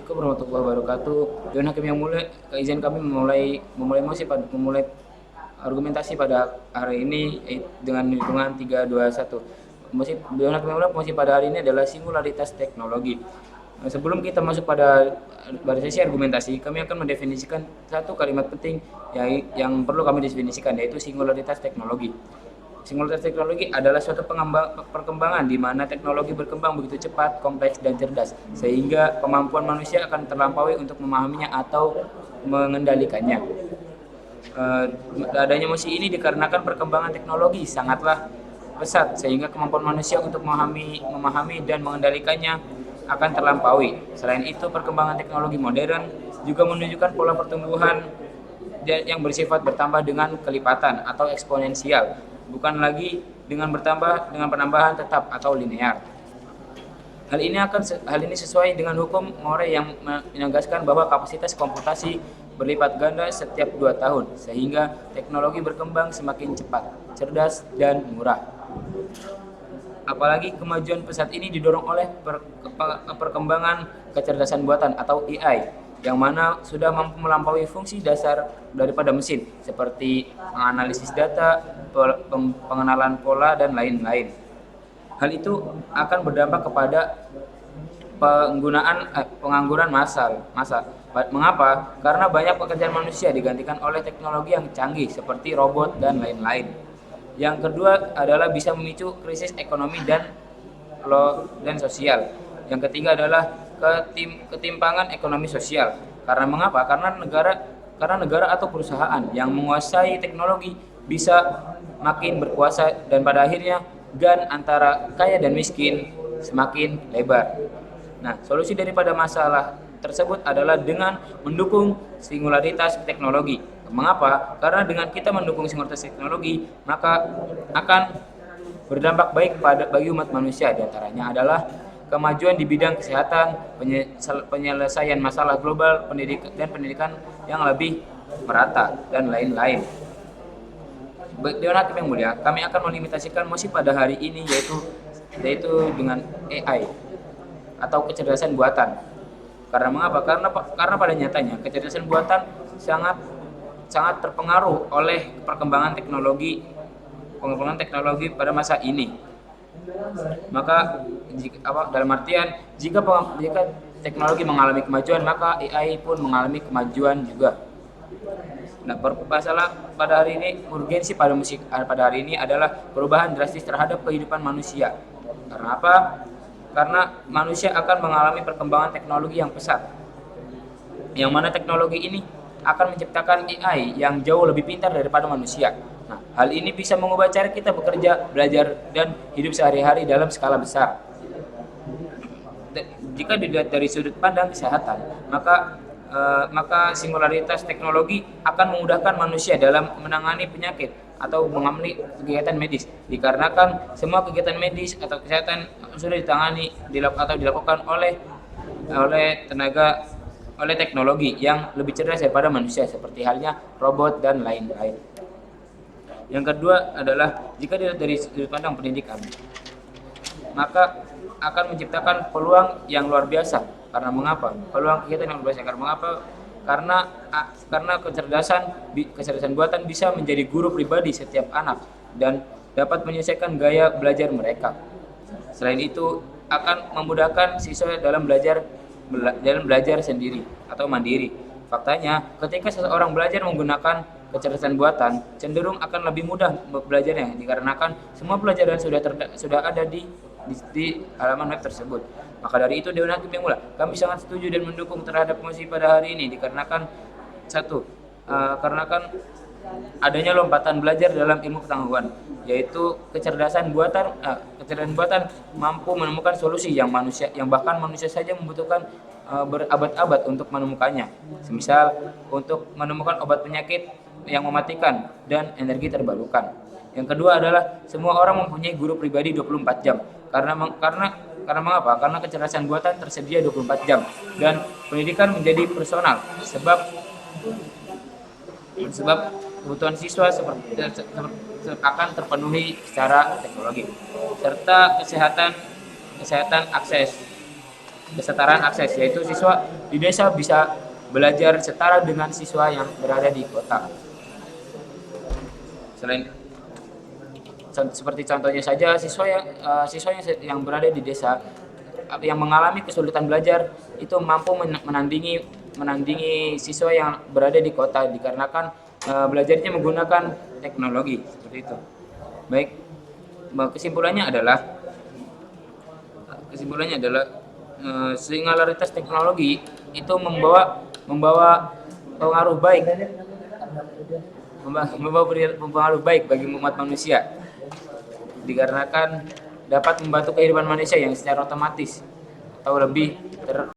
Assalamualaikum warahmatullahi wabarakatuh. Dengan hakim yang mulia, izin kami memulai argumentasi pada hari ini dengan hitungan 3, 2, 1. Dengan hakim yang mulia, mosi pada hari ini adalah singularitas teknologi. Sebelum kita masuk pada sesi argumentasi, kami akan mendefinisikan satu kalimat penting yang perlu kami definisikan, yaitu singularitas teknologi. Singularitas teknologi adalah suatu perkembangan di mana teknologi berkembang begitu cepat, kompleks, dan cerdas, sehingga kemampuan manusia akan terlampaui untuk memahaminya atau mengendalikannya. Adanya mosi ini dikarenakan perkembangan teknologi sangatlah pesat, sehingga kemampuan manusia untuk memahami dan mengendalikannya akan terlampaui. Selain itu, perkembangan teknologi modern juga menunjukkan pola pertumbuhan yang bersifat bertambah dengan kelipatan atau eksponensial, bukan lagi dengan penambahan tetap atau linear. Hal ini sesuai dengan hukum Moore yang menegaskan bahwa kapasitas komputasi berlipat ganda setiap 2 tahun, sehingga teknologi berkembang semakin cepat, cerdas, dan murah. Apalagi kemajuan pesat ini didorong oleh perkembangan kecerdasan buatan atau AI, yang mana sudah mampu melampaui fungsi dasar daripada mesin, seperti menganalisis data, pengenalan pola, dan lain-lain. Hal itu akan berdampak kepada pengangguran massal. Mengapa? Karena banyak pekerjaan manusia digantikan oleh teknologi yang canggih seperti robot dan lain-lain. Yang kedua adalah bisa memicu krisis ekonomi dan sosial. Yang ketiga adalah ketimpangan ekonomi sosial. Karena mengapa? Karena negara atau perusahaan yang menguasai teknologi bisa makin berkuasa, dan pada akhirnya antara kaya dan miskin semakin lebar. Nah, solusi daripada masalah tersebut adalah dengan mendukung singularitas teknologi. Mengapa? Karena dengan kita mendukung singularitas teknologi, maka akan berdampak baik bagi umat manusia. Di antaranya adalah kemajuan di bidang kesehatan, penyelesaian masalah global, pendidikan yang lebih merata, dan lain-lain. Dewan Hakim yang mulia, kami akan melimitasikan mosi pada hari ini yaitu dengan AI atau kecerdasan buatan. Karena mengapa? Karena pada nyatanya kecerdasan buatan sangat terpengaruh oleh perkembangan teknologi pada masa ini. Maka dalam artian jika teknologi mengalami kemajuan, maka AI pun mengalami kemajuan juga. Nah, masalah pada hari ini, urgensi pada hari ini adalah perubahan drastis terhadap kehidupan manusia. Karena apa? Karena manusia akan mengalami perkembangan teknologi yang pesat, yang mana teknologi ini akan menciptakan AI yang jauh lebih pintar daripada manusia. Nah, hal ini bisa mengubah cara kita bekerja, belajar, dan hidup sehari-hari dalam skala besar. Jika dilihat dari sudut pandang kesehatan, maka singularitas teknologi akan memudahkan manusia dalam menangani penyakit atau mengambil kegiatan medis, dikarenakan semua kegiatan medis atau kesehatan sudah dilakukan oleh teknologi yang lebih cerdas daripada manusia, seperti halnya robot dan lain-lain. Yang kedua adalah jika dilihat dari sudut pandang pendidikan, maka akan menciptakan peluang yang luar biasa. Karena mengapa? Peluang kegiatan yang luar biasa. Karena mengapa? Karena kecerdasan buatan bisa menjadi guru pribadi setiap anak dan dapat menyelesaikan gaya belajar mereka. Selain itu, akan memudahkan siswa dalam belajar sendiri atau mandiri. Faktanya, ketika seseorang belajar menggunakan kecerdasan buatan, cenderung akan lebih mudah belajarnya, dikarenakan semua pelajaran sudah ada di halaman web tersebut. Maka dari itu, Dewan Hakim yang mulia, kami sangat setuju dan mendukung terhadap mosi pada hari ini, dikarenakan adanya lompatan belajar dalam ilmu pengetahuan, yaitu kecerdasan buatan mampu menemukan solusi yang bahkan manusia saja membutuhkan berabad-abad untuk menemukannya. Semisal untuk menemukan obat penyakit yang mematikan dan energi terbarukan. Yang kedua adalah semua orang mempunyai guru pribadi 24 jam. Karena mengapa? Karena kecerdasan buatan tersedia 24 jam dan pendidikan menjadi personal sebab kebutuhan siswa akan terpenuhi secara teknologi, serta kesehatan akses kesetaraan akses, yaitu siswa di desa bisa belajar setara dengan siswa yang berada di kota. Selain seperti contohnya saja siswa yang berada di desa yang mengalami kesulitan belajar itu mampu menandingi siswa yang berada di kota dikarenakan belajarnya menggunakan teknologi seperti itu. Baik, kesimpulannya adalah singularitas teknologi itu membawa pengaruh baik membawa pengaruh baik bagi umat manusia dikarenakan dapat membantu kehidupan manusia yang secara otomatis atau lebih